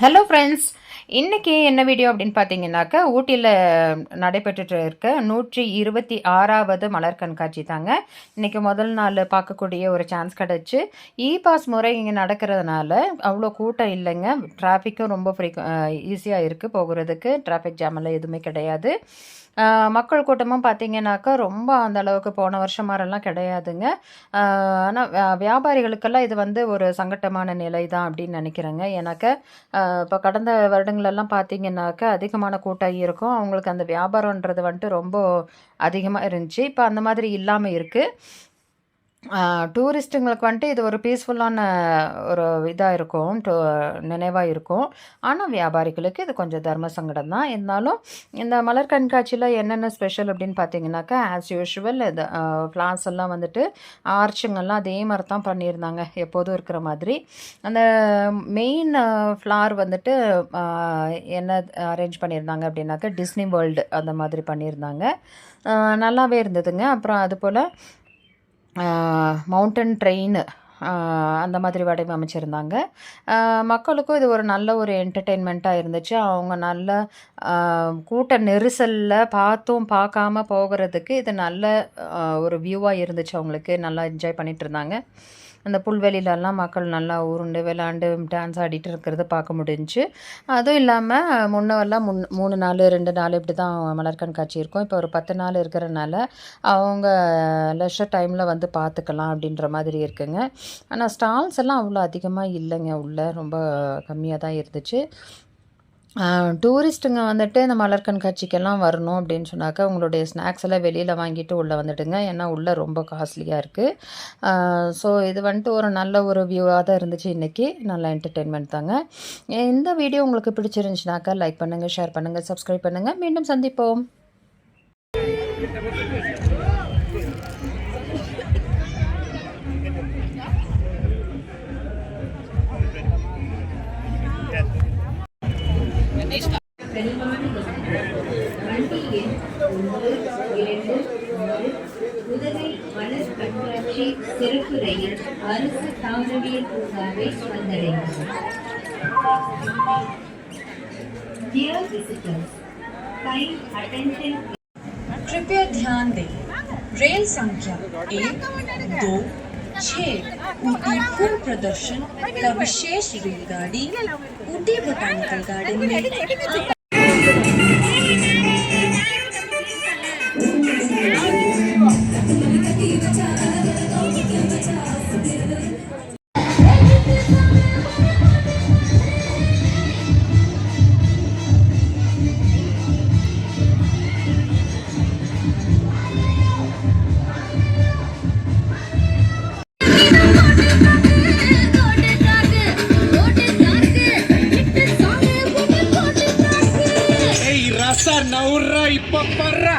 Hello friends, இன்றைக்கி என்ன video அப்படின்னு பார்த்தீங்கன்னாக்கா, ஊட்டியில் நடைபெற்றுட்டு இருக்க 126வது மலர் கண்காட்சி தாங்க. இன்றைக்கி முதல் நாள் பார்க்கக்கூடிய ஒரு சான்ஸ் கிடச்சி. பாஸ் முறை இங்கே நடக்கிறதுனால அவ்வளோ கூட்டம் இல்லைங்க. டிராஃபிக்கும் ரொம்ப ஈஸியாக இருக்குது போகிறதுக்கு. டிராஃபிக் ஜாமெல்லாம் எதுவுமே கிடையாது. மக்கள் கூட்டமும் பார்த்தீங்கன்னாக்கா ரொம்ப அந்த அளவுக்கு போன வருஷம் மாதிரிலாம் கிடையாதுங்க. ஆனால் வியாபாரிகளுக்கெல்லாம் இது வந்து ஒரு சங்கட்டமான நிலை தான் அப்படின்னு நினைக்கிறேங்க. எனக்கு இப்போ கடந்த வருடங்களெல்லாம் பார்த்தீங்கன்னாக்கா அதிகமான கூட்டம் இருக்கும். அவங்களுக்கு அந்த வியாபாரன்றது வந்துட்டு ரொம்ப அதிகமாக இருந்துச்சு. இப்போ அந்த மாதிரி இல்லாமல் இருக்குது. டூரிஸ்ட்டுங்களுக்கு வந்துட்டு இது ஒரு பீஸ்ஃபுல்லான ஒரு இதாக இருக்கும், நினைவாக இருக்கும். ஆனால் வியாபாரிகளுக்கு இது கொஞ்சம் தர்ம சங்கடம் தான். இருந்தாலும் இந்த மலர் கண்காட்சியில் என்னென்ன ஸ்பெஷல் அப்படின்னு பார்த்தீங்கன்னாக்கா, ஆஸ் யூஷுவல் இது ஃப்ளார்ஸ் எல்லாம் வந்துட்டு ஆர்ச்சுங்கெல்லாம் அதே மாதிரி தான் பண்ணியிருந்தாங்க, எப்போதும் இருக்கிற மாதிரி. அந்த மெயின் ஃப்ளார் வந்துட்டு என்ன அரேஞ்ச் பண்ணியிருந்தாங்க அப்படின்னாக்கா, டிஸ்னி வேர்ல்டு அந்த மாதிரி பண்ணியிருந்தாங்க. நல்லாவே இருந்ததுங்க. அப்புறம் அதுபோல் மவுண்டன் ட்ரெயின் அந்த மாதிரி வடிவமைச்சிருந்தாங்க. மக்களுக்கும் இது ஒரு நல்ல ஒரு என்டர்டெயின்மெண்ட்டாக இருந்துச்சு. அவங்க நல்ல கூட்ட நெரிசலில் பார்த்தும் பார்க்காம போகிறதுக்கு இது நல்ல ஒரு வியூவாக இருந்துச்சு. அவங்களுக்கு நல்லா என்ஜாய் பண்ணிகிட்டு இருந்தாங்க. அந்த புல்வெளியிலலாம் மக்கள் நல்லா உருண்டு விளாண்டு டான்ஸ் ஆடிட்டு இருக்கிறத பார்க்க முடிஞ்சிச்சு. அதுவும் இல்லாமல் முன்னெல்லாம் 3 நாள் 2 நாள் இப்படி தான் மலர் கண்காட்சி இருக்கும். இப்போ ஒரு 10 நாள் இருக்கிறனால அவங்க லெஷர் டைமில் வந்து பார்த்துக்கலாம் அப்படின்ற மாதிரி இருக்குங்க. ஆனால் ஸ்டால்ஸ் எல்லாம் அவ்வளோ அதிகமாக இல்லைங்க. உள்ளே ரொம்ப கம்மியாக தான் இருந்துச்சு. டூரிஸ்ட்டுங்க வந்துட்டு இந்த மலர் கண்காட்சிக்கெல்லாம் வரணும் அப்படின்னு சொன்னாக்கா, உங்களுடைய ஸ்நாக்ஸ் எல்லாம் வெளியில் வாங்கிட்டு உள்ளே வந்துடுங்க. ஏன்னா உள்ளே ரொம்ப காஸ்ட்லியாக இருக்குது. ஸோ இது வந்துட்டு ஒரு நல்ல ஒரு வியூவாக தான் இருந்துச்சு இன்றைக்கி. நல்ல என்டர்டெயின்மெண்ட் தாங்க. இந்த வீடியோ உங்களுக்கு பிடிச்சிருந்துச்சுனாக்கா லைக் பண்ணுங்கள், ஷேர் பண்ணுங்கள், சப்ஸ்கிரைப் பண்ணுங்கள். மீண்டும் சந்திப்போம். உதகை மலர் கண்காட்சி சிறப்பு ரயில் அரசு தாவரவியல் பூங்காவை வந்தடைந்தது. Dear visitors, kind attention. कृपया ध्यान दें, रेल संख्या 1, 2, 6 ऊटी पूर्ण प्रदर्शन का विशेष रेलगाड़ी ऊटी बोटानिकल गार्डन में Naurra y paparra.